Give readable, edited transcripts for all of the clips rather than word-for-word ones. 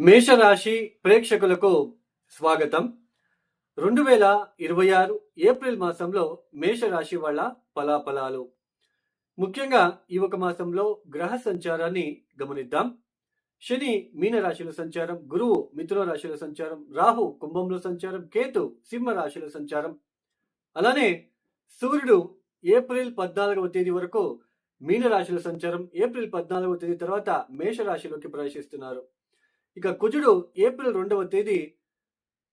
మేషరాశి ప్రేక్షకులకు స్వాగతం. 2026 ఏప్రిల్ మాసంలో మేషరాశి వాళ్ళ ఫలాఫలాలు. ముఖ్యంగా ఈ ఒక మాసంలో గ్రహ సంచారాన్ని గమనిద్దాం. శని మీనరాశిలో సంచారం, గురువు మిథున రాశిలో సంచారం, రాహు కుంభంలో సంచారం, కేతు సింహ రాశిలో సంచారం. అలానే సూర్యుడు ఏప్రిల్ 14వ తేదీ వరకు మీనరాశిలో సంచారం, ఏప్రిల్ 14వ తేదీ తర్వాత మేషరాశిలోకి ప్రవేశిస్తున్నారు. ఇక కుజుడు ఏప్రిల్ 2వ తేదీ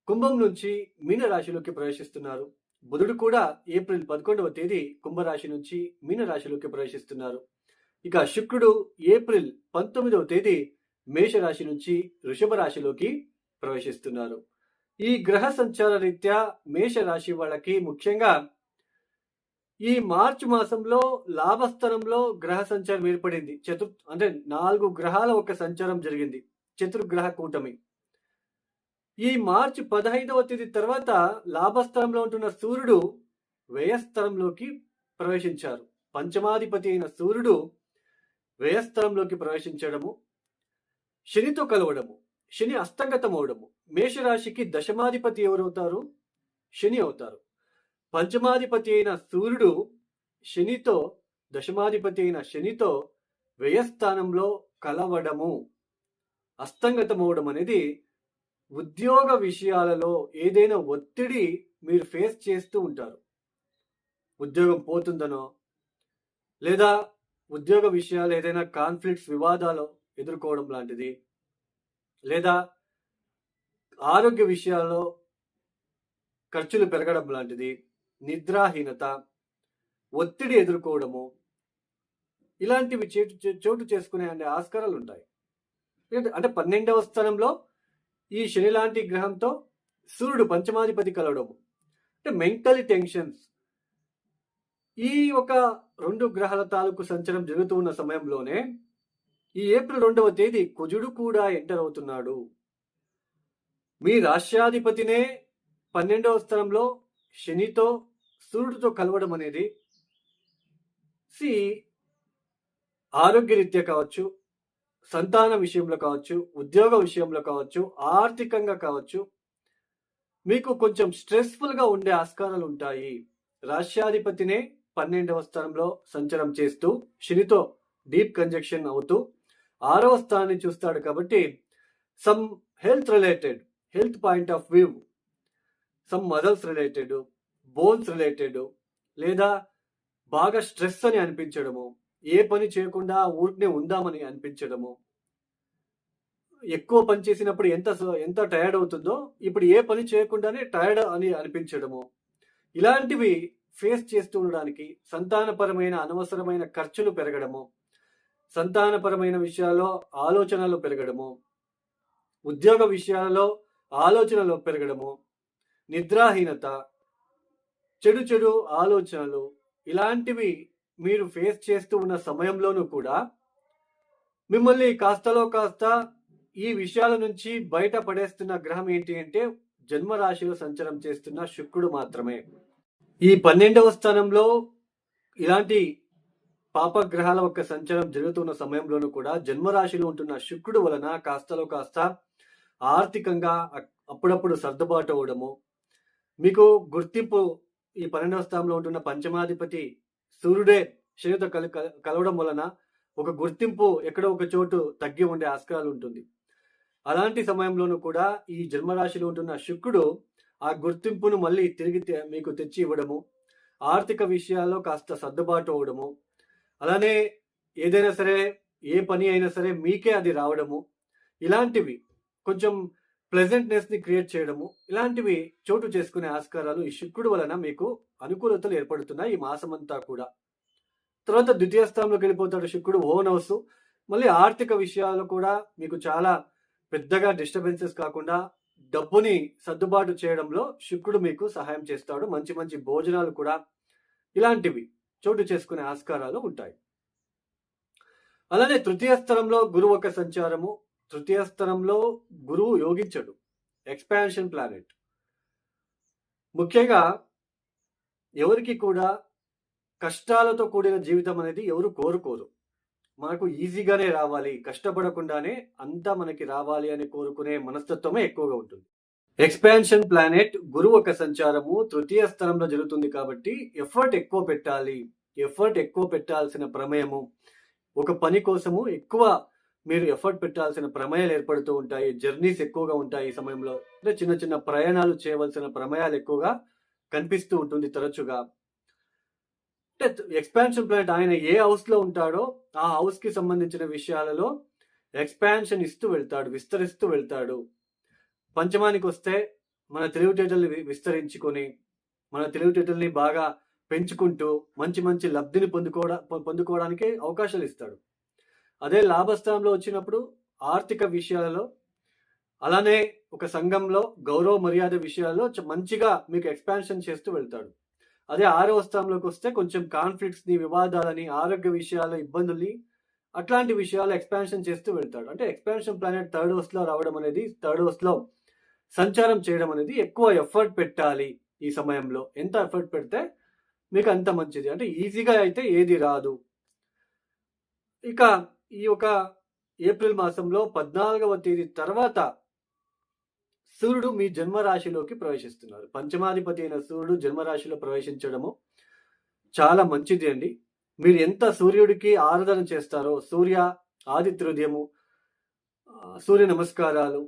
కుంభం నుంచి మీనరాశిలోకి ప్రవేశిస్తున్నారు. బుధుడు కూడా ఏప్రిల్ 11వ తేదీ కుంభరాశి నుంచి మీనరాశిలోకి ప్రవేశిస్తున్నారు. ఇక శుక్రుడు ఏప్రిల్ 19వ తేదీ మేషరాశి నుంచి వృషభ రాశిలోకి ప్రవేశిస్తున్నారు. ఈ గ్రహ సంచార రీత్యా మేషరాశి వాళ్ళకి ముఖ్యంగా ఈ మార్చి మాసంలో లాభస్థానంలో గ్రహ సంచారం ఏర్పడింది. అంటే 4 గ్రహాల ఒక సంచారం జరిగింది, చతుర్గ్రహ కూటమి. ఈ మార్చి 15వ తేదీ తర్వాత లాభస్థలంలో ఉంటున్న సూర్యుడు వ్యయస్థలంలోకి ప్రవేశించారు. పంచమాధిపతి అయిన సూర్యుడు వ్యయస్థలంలోకి ప్రవేశించడము, శనితో కలవడము, శని అస్తంగతం అవడము. మేషరాశికి దశమాధిపతి ఎవరవుతారు? శని అవుతారు. పంచమాధిపతి అయిన సూర్యుడు శనితో, దశమాధిపతి అయిన శనితో వ్యయస్థానంలో కలవడము, అస్తంగతమవడం అనేది ఉద్యోగ విషయాలలో ఏదైనా ఒత్తిడి మీరు ఫేస్ చేస్తూ ఉంటారు. ఉద్యోగం పోతుందనో, లేదా ఉద్యోగ విషయాలు ఏదైనా కాన్ఫ్లిక్ట్స్, వివాదాలు ఎదుర్కోవడం లాంటిది, లేదా ఆరోగ్య విషయాల్లో ఖర్చులు పెరగడం లాంటిది, నిద్రాహీనత, ఒత్తిడి ఎదుర్కోవడము, ఇలాంటివి చోటు చేసుకునే ఆస్కారాలు ఉంటాయి. అంటే 12వ స్థానంలో ఈ శని లాంటి గ్రహంతో సూర్యుడు పంచమాధిపతి కలవడము, అంటే మెంటల్ టెన్షన్స్. ఈ ఒక 2 గ్రహాల తాలూకు సంచారం జరుగుతూ ఉన్న సమయంలోనే ఈ ఏప్రిల్ 2వ తేదీ కుజుడు కూడా ఎంటర్ అవుతున్నాడు. మీ రాష్ట్రాధిపతినే 12వ స్థానంలో శనితో, సూర్యుడితో కలవడం అనేది ఆరోగ్యరీత్యా కావచ్చు, సంతాన విషయంలో కావచ్చు, ఉద్యోగ విషయంలో కావచ్చు, ఆర్థికంగా కావచ్చు, మీకు కొంచెం స్ట్రెస్ఫుల్గా ఉండే ఆస్కారాలు ఉంటాయి. రాష్ట్రాధిపతినే 12వ స్థానంలో సంచారం చేస్తూ శనితో డీప్ కంజక్షన్ అవుతూ 6వ స్థానాన్ని చూస్తాడు. కాబట్టి some health point of view, some muscles related, bones related, లేదా బాగా స్ట్రెస్ అని అనిపించడము, ఏ పని చేయకుండా ఊరికనే ఉందామని అనిపించడము, ఎక్కువ పని చేసినప్పుడు ఎంత టైర్డ్ అవుతుందో ఇప్పుడు ఏ పని చేయకుండానే టైర్డ్ అని అనిపించడము, ఇలాంటివి ఫేస్ చేస్తూ ఉండడానికి, సంతానపరమైన అనవసరమైన ఖర్చులు పెరగడము, సంతానపరమైన విషయాల్లో ఆలోచనలు పెరగడము, ఉద్యోగ విషయాలలో ఆలోచనలు పెరగడము, నిద్రాహీనత, చెడు ఆలోచనలు, ఇలాంటివి మీరు ఫేస్ చేస్తూ ఉన్న సమయంలోనూ కూడా మిమ్మల్ని కాస్తలో కాస్త ఈ విషయాల నుంచి బయట పడేస్తున్న గ్రహం ఏంటి అంటే జన్మరాశిలో సంచారం చేస్తున్న శుక్రుడు మాత్రమే. ఈ 12వ స్థానంలో ఇలాంటి పాపగ్రహాల యొక్క సంచారం జరుగుతున్న సమయంలోనూ కూడా జన్మరాశిలో ఉంటున్న శుక్రుడు వలన కాస్తలో కాస్త ఆర్థికంగా అప్పుడప్పుడు సర్దుబాటు అవడము, మీకు గుర్తింపు ఈ 12వ స్థానంలో ఉంటున్న పంచమాధిపతి సూర్యుడే శనితో కలవడం వలన ఒక గుర్తింపు ఎక్కడో ఒక చోటు తగ్గి ఉండే ఆస్కారాలు ఉంటుంది. అలాంటి సమయంలోనూ కూడా ఈ జన్మరాశిలో ఉంటున్న శుక్రుడు ఆ గుర్తింపును మళ్ళీ తిరిగి మీకు తెచ్చి ఇవ్వడము, ఆర్థిక విషయాల్లో కాస్త సర్దుబాటు అవడము, అలానే ఏదైనా సరే, ఏ పని అయినా సరే మీకే అది రావడము, ఇలాంటివి కొంచెం ప్లెజెంట్నెస్ ని క్రియేట్ చేయడము, ఇలాంటివి చోటు చేసుకునే ఆస్కారాలు ఈ శుక్రుడు వలన మీకు అనుకూలతలు ఏర్పడుతున్నాయి ఈ మాసమంతా కూడా. తర్వాత ద్వితీయ స్థానంలోకి వెళ్ళిపోతాడు శుక్రుడు, ఓన్ హౌస్. మళ్ళీ ఆర్థిక విషయాలు కూడా మీకు చాలా పెద్దగా డిస్టర్బెన్సెస్ కాకుండా డబ్బుని సర్దుబాటు చేయడంలో శుక్రుడు మీకు సహాయం చేస్తాడు. మంచి మంచి భోజనాలు కూడా, ఇలాంటివి చోటు చేసుకునే ఆస్కారాలు ఉంటాయి. అలానే తృతీయ స్థలంలో గురువు ఒక సంచారము. తృతీయ స్థలంలో గురువు యోగించడు, ఎక్స్పాన్షన్ ప్లానెట్. ముఖ్యంగా ఎవరికి కూడా కష్టాలతో కూడిన జీవితం అనేది ఎవరు కోరుకోరు. మనకు ఈజీగానే రావాలి, కష్టపడకుండానే అంతా మనకి రావాలి అని కోరుకునే మనస్తత్వమే ఎక్కువగా ఉంటుంది. ఎక్స్‌పాన్షన్ ప్లానెట్ గురువు ఒక సంచారము తృతీయ స్థానంలో జరుగుతుంది కాబట్టి ఎఫర్ట్ ఎక్కువ పెట్టాల్సిన ప్రమేయము. ఒక పని కోసము ఎక్కువ మీరు ఎఫర్ట్ పెట్టాల్సిన ప్రమేయాలు ఏర్పడుతూ ఉంటాయి. జర్నీస్ ఎక్కువగా ఉంటాయి ఈ సమయంలో. అంటే చిన్న చిన్న ప్రయాణాలు చేయవలసిన ప్రమేయాలు ఎక్కువగా కనిపిస్తూ ఉంటుంది తరచుగా. అంటే ఎక్స్‌పాన్షన్ ప్లానెట్ ఆయన ఏ హౌస్‌లో ఉంటాడో ఆ హౌస్‌కి సంబంధించిన విషయాలలో ఎక్స్‌పాన్షన్ ఇస్తూ వెళ్తాడు, విస్తరిస్తూ వెళ్తాడు. పంచమానికొస్తే మన తెలివితేటల్ని విస్తరించుకొని, మన తెలివితేటల్ని బాగా పెంచుకుంటూ మంచి మంచి లబ్ధిని పొందుకోవడానికి అవకాశాలిస్తాడు. అదే లాభస్థానంలో వచ్చినప్పుడు ఆర్థిక విషయాలలో, అలానే ఒక సంఘంలో గౌరవ మర్యాద విషయాల్లో మంచిగా మీకు ఎక్స్‌పాన్షన్ చేస్తూ వెళ్తాడు. అదే 6వ స్థానంలోకొస్తే కొంచెం కాన్‌ఫ్లిక్ట్స్‌ని, వివాదాలని, ఆరోగ్య విషయాల ఇబ్బందుల్ని అట్లాంటి విషయాలు ఎక్స్‌పాన్షన్ చేస్తూ వెళ్తాడు. అంటే ఎక్స్‌పాన్షన్ ప్లానెట్ థర్డ్ హౌస్‌లో రావడం అనేది, థర్డ్ హౌస్‌లో సంచారం చేయడం అనేది ఎక్కువ ఎఫర్ట్ పెట్టాలి ఈ సమయంలో. ఎంత ఎఫర్ట్ పెడితే మీకు అంత మంచిది. అంటే ఈజీగా అయితే ఏది రాదు. ఇక ఈ యొక్క ఏప్రిల్ మాసంలో 14వ తేదీ తర్వాత సూర్యుడు మీ జన్మరాశిలోకి ప్రవేశిస్తున్నారు. పంచమాధిపతి అయిన సూర్యుడు జన్మరాశిలో ప్రవేశించడము చాలా మంచిది అండి. మీరు ఎంత సూర్యుడికి ఆరాధన చేస్తారో, ఆదిత్యోదయము, సూర్య నమస్కారాలు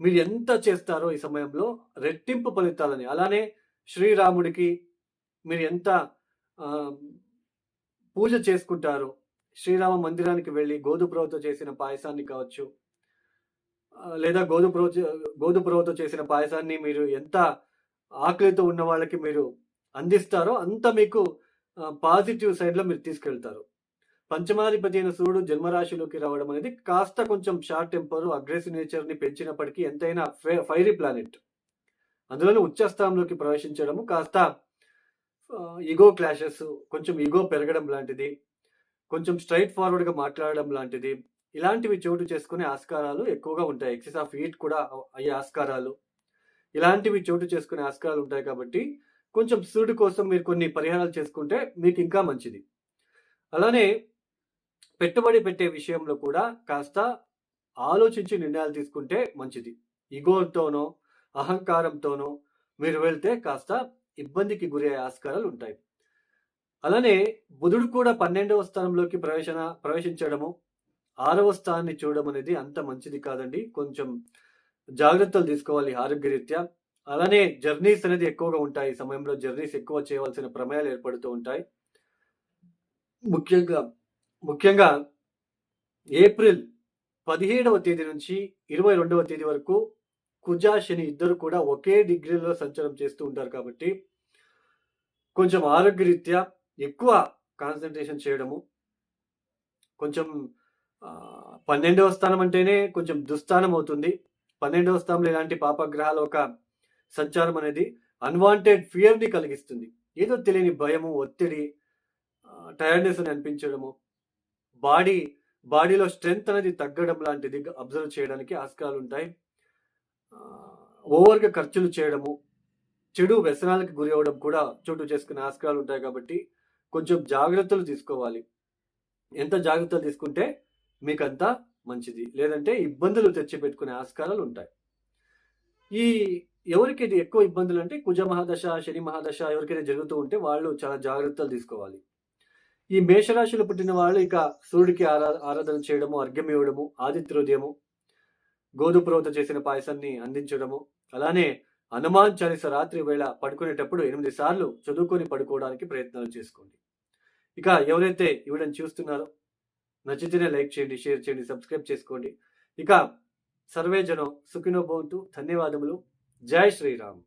మీరు ఎంత చేస్తారో ఈ సమయంలో రెట్టింపు ఫలితాలని, అలానే శ్రీరాముడికి మీరు ఎంత పూజ చేసుకుంటారో, శ్రీరామ మందిరానికి వెళ్ళి గోధుమరవ్వతో చేసిన పాయసాన్ని కావచ్చు, లేదా గోధుమరవ్వతో చేసిన పాయసాన్ని మీరు ఎంత ఆకలితో ఉన్న వాళ్ళకి మీరు అందిస్తారో అంత మీకు పాజిటివ్ సైడ్లో మీరు తీసుకెళ్తారు. పంచమాధిపతి అయిన సూర్యుడు జన్మరాశిలోకి రావడం అనేది కాస్త కొంచెం షార్ట్ టెంపర్, అగ్రెసివ్ నేచర్ని పెంచినప్పటికీ ఎంతైనా ఫైరీ ప్లానెట్. అందులోనూ ఉచ్చస్థానంలోకి ప్రవేశించడము కాస్త ఈగో క్లాషెస్, కొంచెం ఈగో పెరగడం లాంటిది, కొంచెం స్ట్రైట్ ఫార్వర్డ్గా మాట్లాడడం లాంటిది, ఇలాంటివి చోటు చేసుకునే ఆస్కారాలు ఎక్కువగా ఉంటాయి. ఎక్సెస్ ఆఫ్ హీట్ కూడా అయ్యే ఆస్కారాలు, ఇలాంటివి చోటు చేసుకునే ఆస్కారాలు ఉంటాయి. కాబట్టి కొంచెం సూర్యుడి కోసం మీరు కొన్ని పరిహారాలు చేసుకుంటే మీకు ఇంకా మంచిది. అలానే పెట్టుబడి పెట్టే విషయంలో కూడా కాస్త ఆలోచించి నిర్ణయాలు తీసుకుంటే మంచిది. ఈగోతోనో అహంకారంతోనో మీరు వెళ్తే కాస్త ఇబ్బందికి గురయ్యే ఆస్కారాలు ఉంటాయి. అలానే బుధుడు కూడా 12వ స్థానంలోకి ప్రవేశించడము, 6వ స్థానాన్ని చూడడం అనేది అంత మంచిది కాదండి. కొంచెం జాగ్రత్తలు తీసుకోవాలి ఆరోగ్యరీత్యా. అలానే జర్నీస్ అనేది ఎక్కువగా ఉంటాయి. ఈ సమయంలో జర్నీస్ ఎక్కువ చేయవలసిన ప్రమేయాలు ఏర్పడుతూ ఉంటాయి. ముఖ్యంగా ఏప్రిల్ 17వ తేదీ నుంచి 22వ తేదీ వరకు కుజ, శని ఇద్దరు కూడా ఒకే డిగ్రీలో సంచారం చేస్తూ ఉంటారు. కాబట్టి కొంచెం ఆరోగ్యరీత్యా ఎక్కువ కాన్సన్ట్రేషన్ చేయడము, కొంచెం 12వ స్థానం అంటేనే కొంచెం దుస్థానం అవుతుంది. 12వ స్థానంలో ఇలాంటి పాపగ్రహాల ఒక సంచారం అనేది అన్వాంటెడ్ ఫియర్ని కలిగిస్తుంది. ఏదో తెలియని భయము, ఒత్తిడి, టైర్డ్నెస్ అని అనిపించడము, బాడీలో స్ట్రెంగ్త్ అనేది తగ్గడం లాంటిది అబ్జర్వ్ చేయడానికి ఆస్కారాలు ఉంటాయి. ఓవర్గా ఖర్చులు చేయడము, చెడు వ్యసనాలకు గురి అవ్వడం కూడా చోటు చేసుకునే ఆస్కారాలు ఉంటాయి. కాబట్టి కొంచెం జాగ్రత్తలు తీసుకోవాలి. ఎంత జాగ్రత్తలు తీసుకుంటే మీకంతా మంచిది. లేదంటే ఇబ్బందులు తెచ్చిపెట్టుకునే ఆస్కారాలు ఉంటాయి. ఎవరికి ఇది ఎక్కువ ఇబ్బందులు అంటే కుజ మహాదశ, శని మహాదశ ఎవరికైనా జరుగుతూ ఉంటే వాళ్ళు చాలా జాగ్రత్తలు తీసుకోవాలి. ఈ మేషరాశిలో పుట్టిన వాళ్ళు ఇక సూర్యుడికి ఆరాధన చేయడము, అర్ఘ్యం ఇవ్వడము, ఆదిత్యోదయము, గోధుమరవ్వతో చేసిన పాయసాన్ని అందించడము, అలానే హనుమాన్ చాలీస రాత్రి వేళ పడుకునేటప్పుడు 8 సార్లు చదువుకొని పడుకోవడానికి ప్రయత్నాలు చేసుకోండి. ఇక ఎవరైతే ఈ వీడియోని చూస్తున్నారో నచ్చితేనే లైక్ చేయండి, షేర్ చేయండి, సబ్స్క్రైబ్ చేసుకోండి. ఇక సర్వే జనం సుఖినో భవంతు. ధన్యవాదములు. జై శ్రీరామ్.